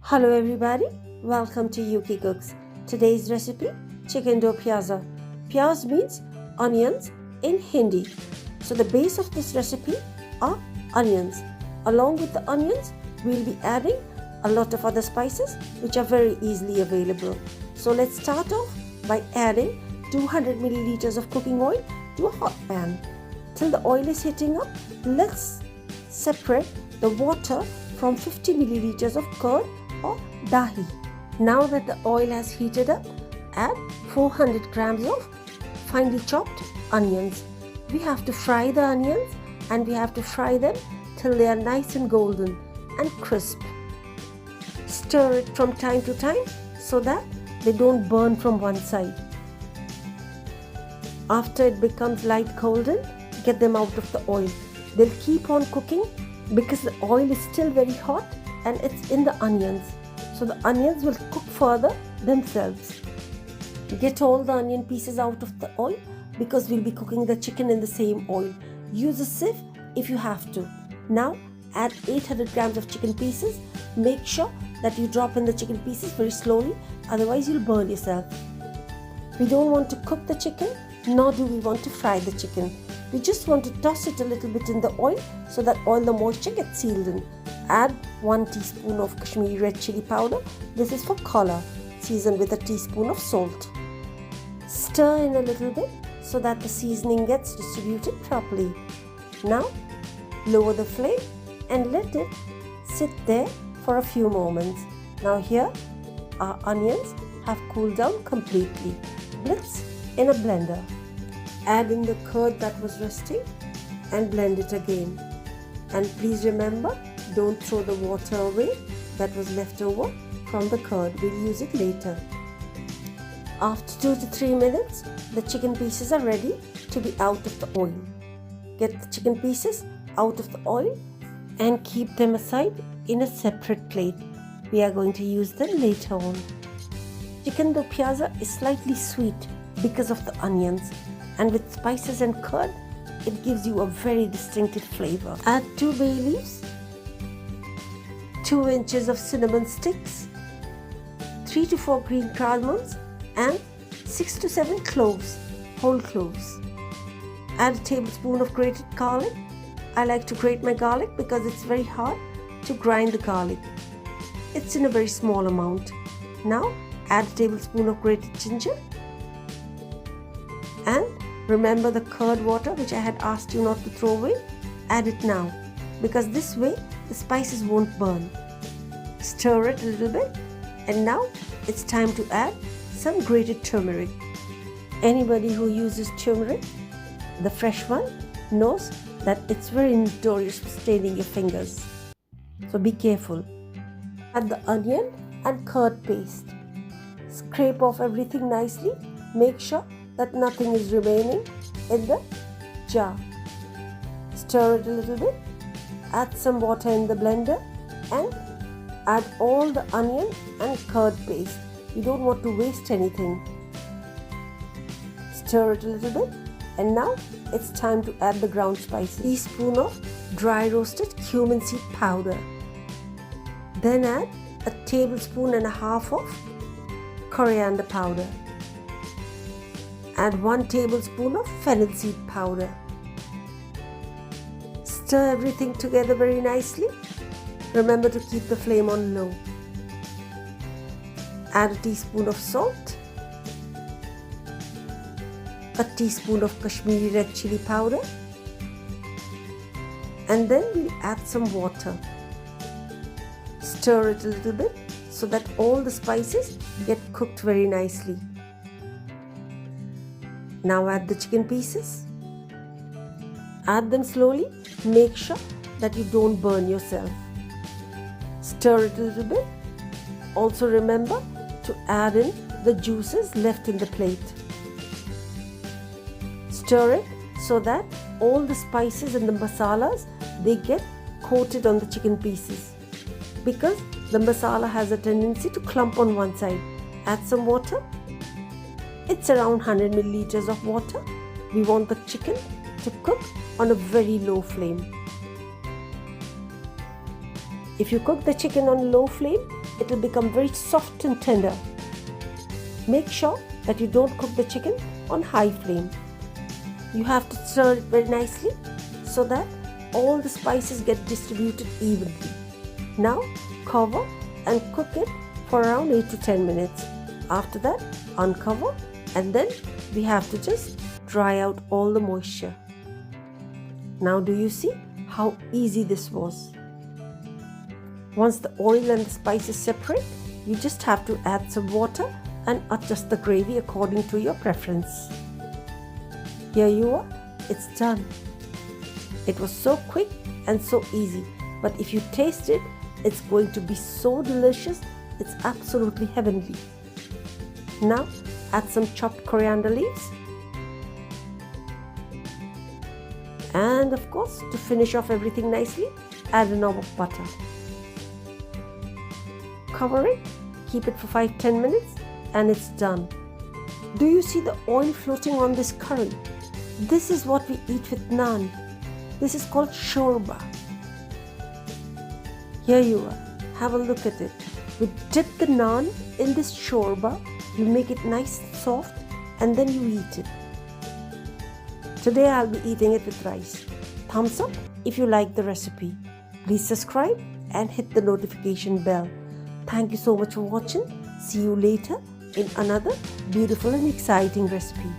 Hello everybody, welcome to UK Cooks. Today's recipe, chicken dough pyaza. Pyaz means onions in Hindi. So the base of this recipe are onions. Along with the onions, we'll be adding a lot of other spices which are very easily available. So let's start off by adding 200 milliliters of cooking oil to a hot pan. Till the oil is heating up, let's separate the water from 50 milliliters of curd or dahi. Now that the oil has heated up, add 400 grams of finely chopped onions. We have to fry the onions and we have to fry them till they are nice and golden and crisp. Stir it from time to time so that they don't burn from one side. After it becomes light golden, get them out of the oil. They'll keep on cooking because the oil is still very hot and it's in the onions. So the onions will cook further themselves. Get all the onion pieces out of the oil because we'll be cooking the chicken in the same oil. Use a sieve if you have to. Now add 800 grams of chicken pieces. Make sure that you drop in the chicken pieces very slowly, otherwise you'll burn yourself. We don't want to cook the chicken, nor do we want to fry the chicken. We just want to toss it a little bit in the oil so that all the moisture gets sealed in. Add 1 teaspoon of Kashmiri red chilli powder. This is for color. Season with a teaspoon of salt. Stir in a little bit so that the seasoning gets distributed properly. Now lower the flame and let it sit there for a few moments. Now here our onions have cooled down completely. Blitz in a blender. Add in the curd that was resting and blend it again. And please remember, don't throw the water away that was left over from the curd. We'll use it later. After 2 to 3 minutes, the chicken pieces are ready to be out of the oil. Get the chicken pieces out of the oil and keep them aside in a separate plate. We are going to use them later on. Chicken dough pyaza is slightly sweet because of the onions, and with spices and curd, it gives you a very distinctive flavor. Add 2 bay leaves, 2 inches of cinnamon sticks, 3 to 4 green cardamoms, and 6 to 7 cloves, whole cloves. Add a tablespoon of grated garlic. I like to grate my garlic because it's very hard to grind the garlic. It's in a very small amount. Now add a tablespoon of grated ginger. And remember the curd water which I had asked you not to throw away. Add it now because this way the spices won't burn. Stir it a little bit, and now it's time to add some grated turmeric. Anybody who uses turmeric, the fresh one, knows that it's very notorious for staining your fingers. So be careful. Add the onion and curd paste. Scrape off everything nicely. Make sure that nothing is remaining in the jar. Stir it a little bit. Add some water in the blender and add all the onion and curd paste. You don't want to waste anything. Stir it a little bit, and now it's time to add the ground spices. Teaspoon of dry roasted cumin seed powder. Then add a tablespoon and a half of coriander powder. Add 1 tablespoon of fennel seed powder. Stir everything together very nicely. Remember to keep the flame on low. Add a teaspoon of salt, a teaspoon of Kashmiri red chilli powder, and then we'll add some water. Stir it a little bit so that all the spices get cooked very nicely. Now add the chicken pieces. Add them slowly. Make sure that you don't burn yourself. Stir it a little bit. Also remember to add in the juices left in the plate. Stir it so that all the spices and the masalas, they get coated on the chicken pieces, because the masala has a tendency to clump on one side. Add some water. It's around 100 milliliters of water. We want the chicken to cook on a very low flame. If you cook the chicken on low flame, it will become very soft and tender. Make sure that you don't cook the chicken on high flame. You have to stir it very nicely so that all the spices get distributed evenly. Now cover and cook it for around 8 to 10 minutes. After that, uncover, and then we have to just dry out all the moisture. Now do you see how easy this was? Once the oil and the spices separate, you just have to add some water and adjust the gravy according to your preference. Here you are, it's done. It was so quick and so easy, but if you taste it, it's going to be so delicious, it's absolutely heavenly. Now add some chopped coriander leaves, and of course, to finish off everything nicely, add a knob of butter. Cover it, keep it for 5-10 minutes, and it's done. Do you see the oil floating on this curry? This is what we eat with naan. This is called shorba. Here you are, have a look at it. We dip the naan in this shorba, you make it nice and soft, and then you eat it. Today I'll be eating it with rice. Thumbs up if you like the recipe. Please subscribe and hit the notification bell. Thank you so much for watching. See you later in another beautiful and exciting recipe.